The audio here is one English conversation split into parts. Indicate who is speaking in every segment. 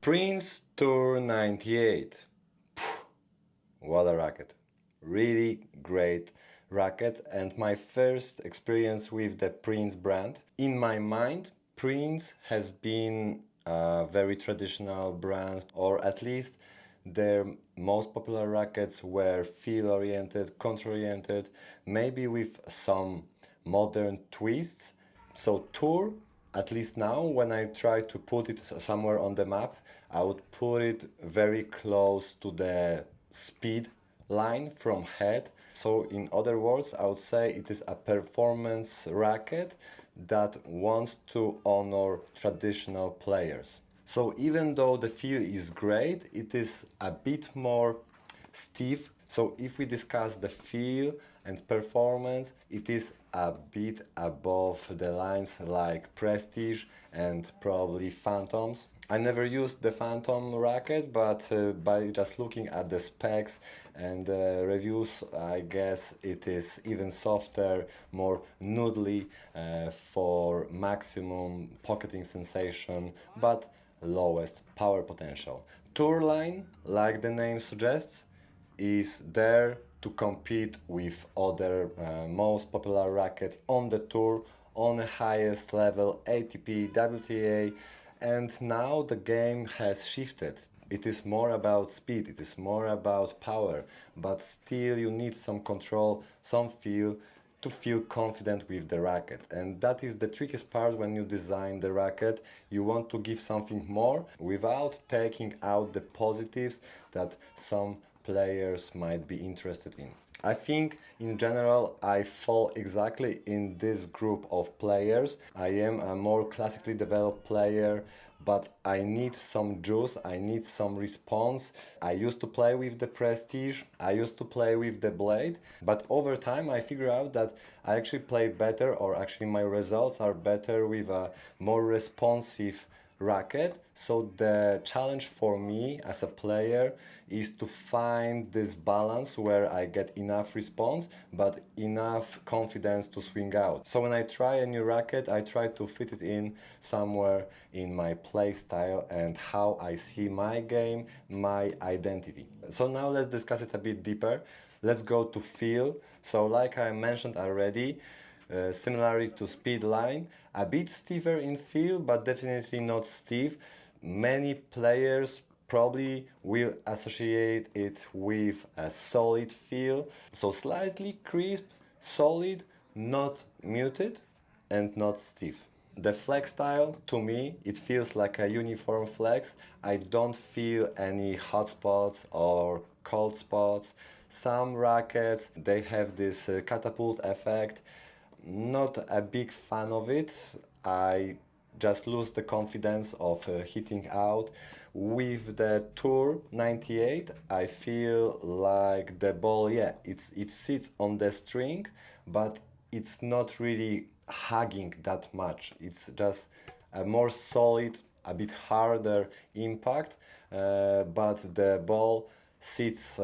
Speaker 1: Prince Tour 98. What a racket. Really great racket, and my first experience with the Prince brand. In my mind, Prince has been a very traditional brand, or at least their most popular rackets were feel oriented, control oriented, maybe with some modern twists. So Tour, at least now, when I try to put it somewhere on the map, I would put it very close to the speed line from head. So in other words, I would say it is a performance racket that wants to honor traditional players. So even though the feel is great, it is a bit more stiff. So if we discuss the feel and performance, it is a bit above the lines like Prestige and probably Phantoms. I never used the Phantom racket, but by just looking at the specs and reviews, I guess it is even softer, more noodly for maximum pocketing sensation, but lowest power potential. Tour line, like the name suggests, is there to compete with other most popular rackets on the tour on the highest level, ATP, WTA, and now the game has shifted. It is more about speed, it is more about power, but still you need some control, some feel to feel confident with the racket. And that is the trickiest part when you design the racket. You want to give something more without taking out the positives that some players might be interested in. I think in general I fall exactly in this group of players. I am a more classically developed player, but I need some juice, I need some response. I used to play with the Prestige, I used to play with the Blade, but over time I figured out that I actually play better, or actually my results are better with a more responsive racket. So the challenge for me as a player is to find this balance where I get enough response but enough confidence to swing out. So when I try a new racket, I try to fit it in somewhere in my play style and how I see my game, my identity. So now let's discuss it a bit deeper. Let's go to feel. So like I mentioned already, similarly to Speedline, a bit stiffer in feel, but definitely not stiff. Many players probably will associate it with a solid feel, so slightly crisp, solid, not muted, and not stiff. The flex style, to me, it feels like a uniform flex. I don't feel any hot spots or cold spots. Some rackets, they have this catapult effect. Not a big fan of it. I just lose the confidence of hitting out. With the Tour 98, I feel like the ball, yeah, it sits on the string, but it's not really hugging that much. It's just a more solid, a bit harder impact, but the ball sits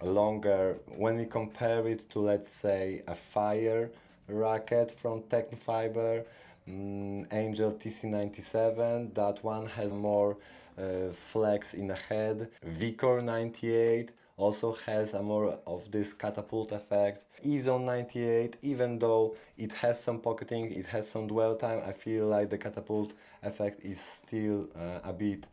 Speaker 1: longer. When we compare it to, let's say, a Fire racket from Technifiber, Angel TC97, that one has more flex in the head. Vicor 98 also has a more of this catapult effect. Ezone 98, even though it has some pocketing, it has some dwell time, I feel like the catapult effect is still a bit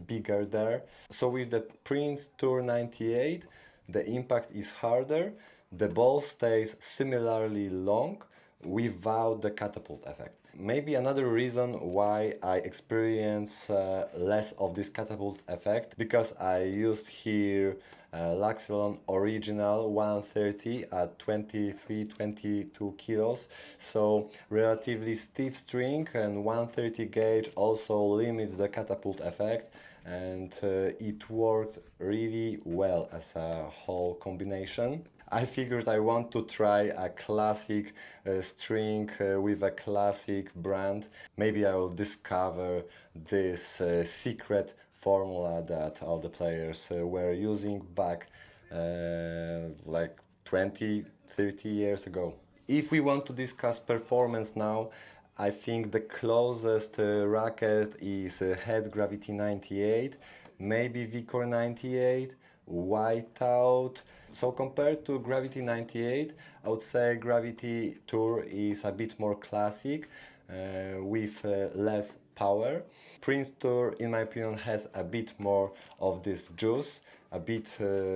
Speaker 1: bigger there. So with the Prince Tour 98, the impact is harder, the ball stays similarly long without the catapult effect. Maybe another reason why I experience less of this catapult effect, because I used here Laxilon Original 130 at 23-22 kilos, so relatively stiff string, and 130 gauge also limits the catapult effect, and it worked really well as a whole combination. I figured I want to try a classic string with a classic brand. Maybe I will discover this secret formula that all the players were using back like 20, 30 years ago. If we want to discuss performance now, I think the closest racket is Head Gravity 98, maybe Vicor 98, Whiteout. So compared to Gravity 98, I would say Gravity Tour is a bit more classic with less power. Prince Tour, in my opinion, has a bit more of this juice, a bit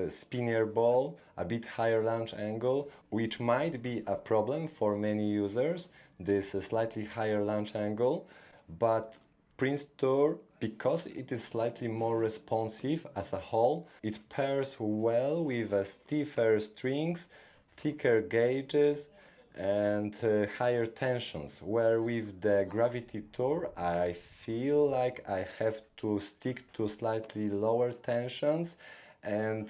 Speaker 1: spinnier ball, a bit higher launch angle, which might be a problem for many users, this slightly higher launch angle, but Prince Tour, because it is slightly more responsive as a whole, it pairs well with stiffer strings, thicker gauges, and higher tensions. Where with the Gravity Tour, I feel like I have to stick to slightly lower tensions and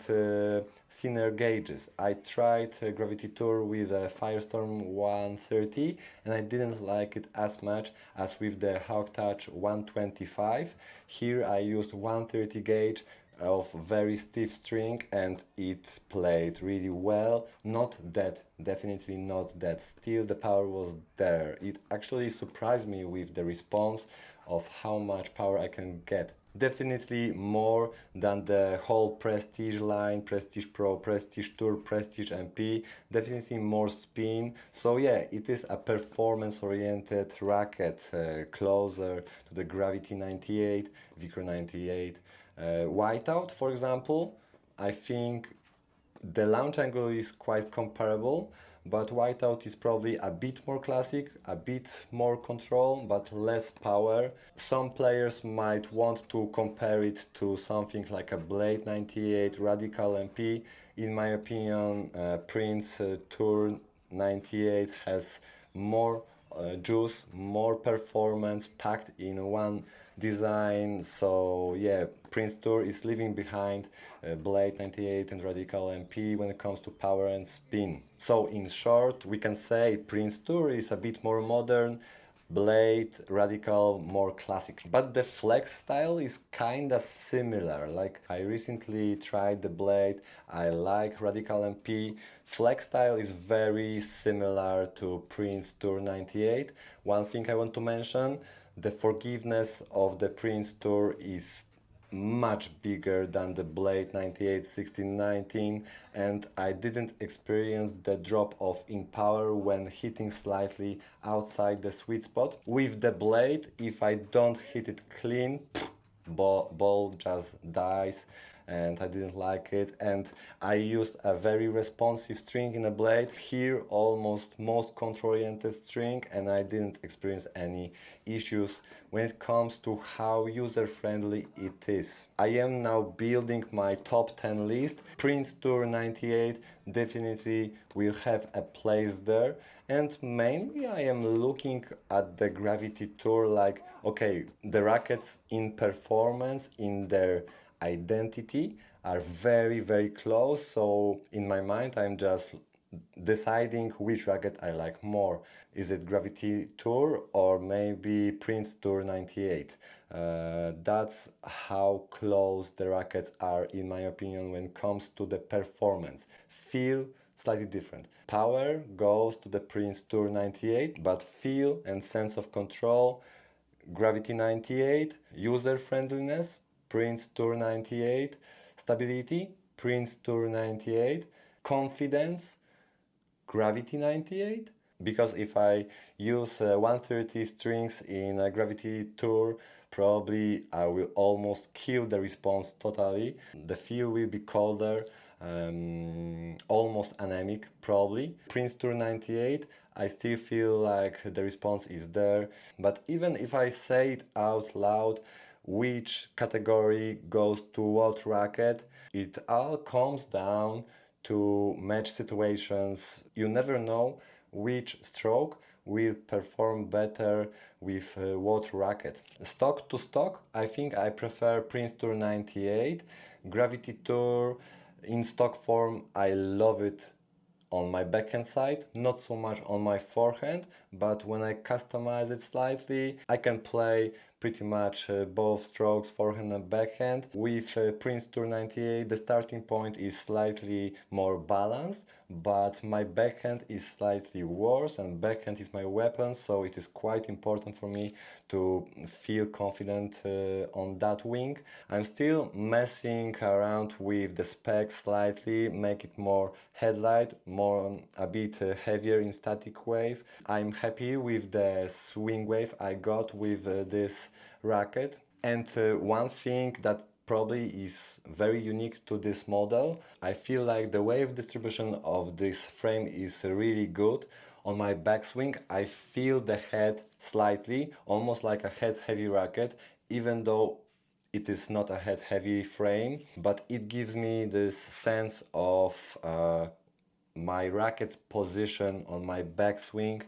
Speaker 1: thinner gauges. I tried Gravity Tour with a Firestorm 130 and I didn't like it as much as with the Hawk Touch 125. Here I used 130 gauge of very stiff string and it played really well. Not that, definitely not that. Still the power was there. It actually surprised me with the response of how much power I can get. Definitely more than the whole Prestige line, Prestige Pro, Prestige Tour, Prestige MP. Definitely more spin. So yeah, it is a performance-oriented racket, closer to the Gravity 98, Vicor 98. Whiteout, for example, I think the launch angle is quite comparable, but Whiteout is probably a bit more classic, a bit more control, but less power. Some players might want to compare it to something like a Blade 98 Radical MP. In my opinion, Prince Tour 98 has more juice, more performance packed in one design. So yeah, Prince Tour is leaving behind Blade 98 and Radical MP when it comes to power and spin. So in short, we can say Prince Tour is a bit more modern, Blade, Radical, more classic. But the flex style is kinda similar. Like I recently tried the Blade, I like Radical MP. Flex style is very similar to Prince Tour 98. One thing I want to mention, the forgiveness of the Prince Tour is much bigger than the Blade 98 1619 and I didn't experience the drop off in power when hitting slightly outside the sweet spot. With the Blade, if I don't hit it clean, ball just dies and I didn't like it, and I used a very responsive string in a Blade, here almost most control oriented string, and I didn't experience any issues when it comes to how user friendly it is. I am now building my top 10 list. Prince Tour 98 definitely will have a place there, and mainly I am looking at the Gravity Tour like, okay, the rackets in performance, in their identity are very very close, so in my mind I'm just deciding which racket I like more. Is it Gravity Tour or maybe Prince Tour 98? That's how close the rackets are in my opinion when it comes to the performance. Feel slightly different. Power goes to the Prince Tour 98, but feel and sense of control, Gravity 98, user friendliness, Prince Tour 98, stability, Prince Tour 98, confidence, Gravity 98. Because if I use 130 strings in a Gravity Tour, probably I will almost kill the response totally. The feel will be colder, almost anemic probably. Prince Tour 98, I still feel like the response is there, but even if I say it out loud, which category goes to what racket, it all comes down to match situations. You never know which stroke will perform better with what racket. Stock to stock, I think I prefer Prince Tour 98. Gravity Tour in stock form, I love it on my backhand side, not so much on my forehand, but when I customize it slightly, I can play pretty much both strokes, forehand and backhand. With Prince Tour 98, the starting point is slightly more balanced, but my backhand is slightly worse, and backhand is my weapon, so it is quite important for me to feel confident on that wing. I'm still messing around with the specs slightly, make it more headlight, more a bit heavier in static wave. I'm happy with the swing wave I got with this racket. And one thing that probably is very unique to this model, I feel like the wave distribution of this frame is really good. On my backswing, I feel the head slightly, almost like a head heavy racket, even though it is not a head heavy frame, but it gives me this sense of my racket's position on my backswing.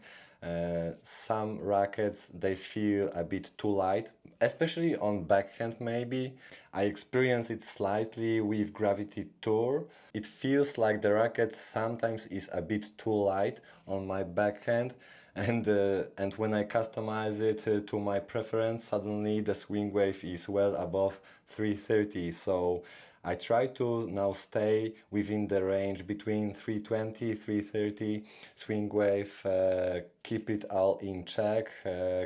Speaker 1: Some rackets they feel a bit too light, especially on backhand maybe. I experience it slightly with Gravity Tour. It feels like the racket sometimes is a bit too light on my backhand, and when I customize it to my preference, suddenly the swing wave is well above 330. So I try to now stay within the range between 320, 330 swing wave, keep it all in check,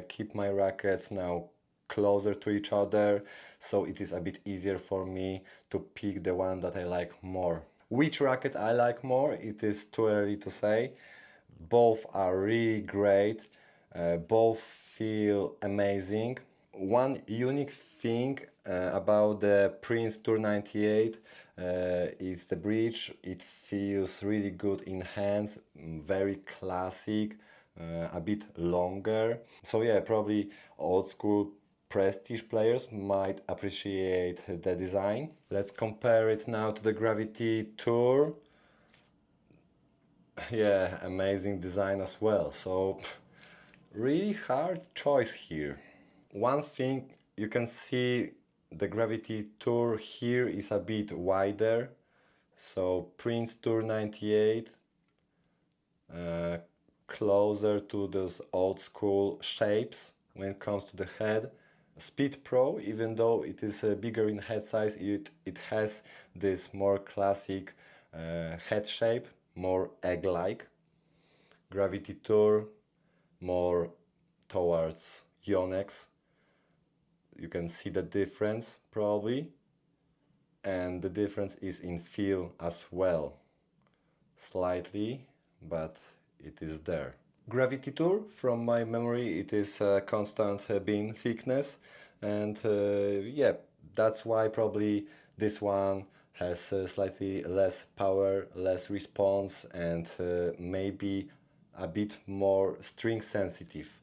Speaker 1: keep my rackets now closer to each other, so it is a bit easier for me to pick the one that I like more. Which racket I like more, it is too early to say. Both are really great, both feel amazing. One unique thing about the Prince Tour 98 is the bridge. It feels really good in hands, very classic, a bit longer. So yeah, probably old school prestige players might appreciate the design. Let's compare it now to the Gravity Tour. Yeah, amazing design as well. So really hard choice here. One thing you can see, the Gravity Tour here is a bit wider. So Prince Tour 98 uh, closer to those old school shapes when it comes to the head. Speed Pro, even though it is bigger in head size, it has this more classic head shape, more egg-like. Gravity Tour, more towards Yonex. You can see the difference probably, and the difference is in feel as well, slightly, but it is there. Gravity Tour, from my memory, it is a constant beam thickness, and yeah, that's why probably this one has slightly less power, less response, and maybe a bit more string sensitive.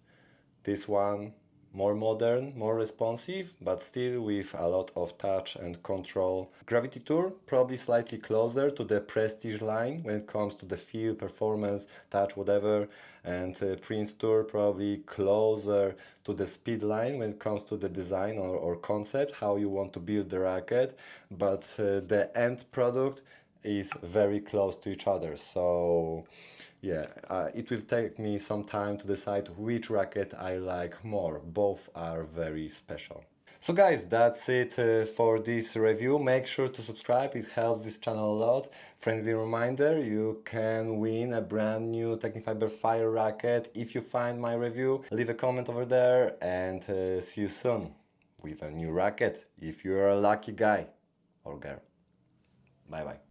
Speaker 1: This one more modern, more responsive, but still with a lot of touch and control. Gravity Tour probably slightly closer to the Prestige line when it comes to the feel, performance, touch, whatever, and Prince Tour probably closer to the Speed line when it comes to the design or concept, how you want to build the racket, but the end product is very close to each other. So yeah, it will take me some time to decide which racket I like more. Both are very special. So guys, that's it for this review. Make sure to subscribe, it helps this channel a lot. Friendly reminder, you can win a brand new Technifiber Fire racket if you find my review. Leave a comment over there, and see you soon with a new racket if you're a lucky guy or girl. Bye bye.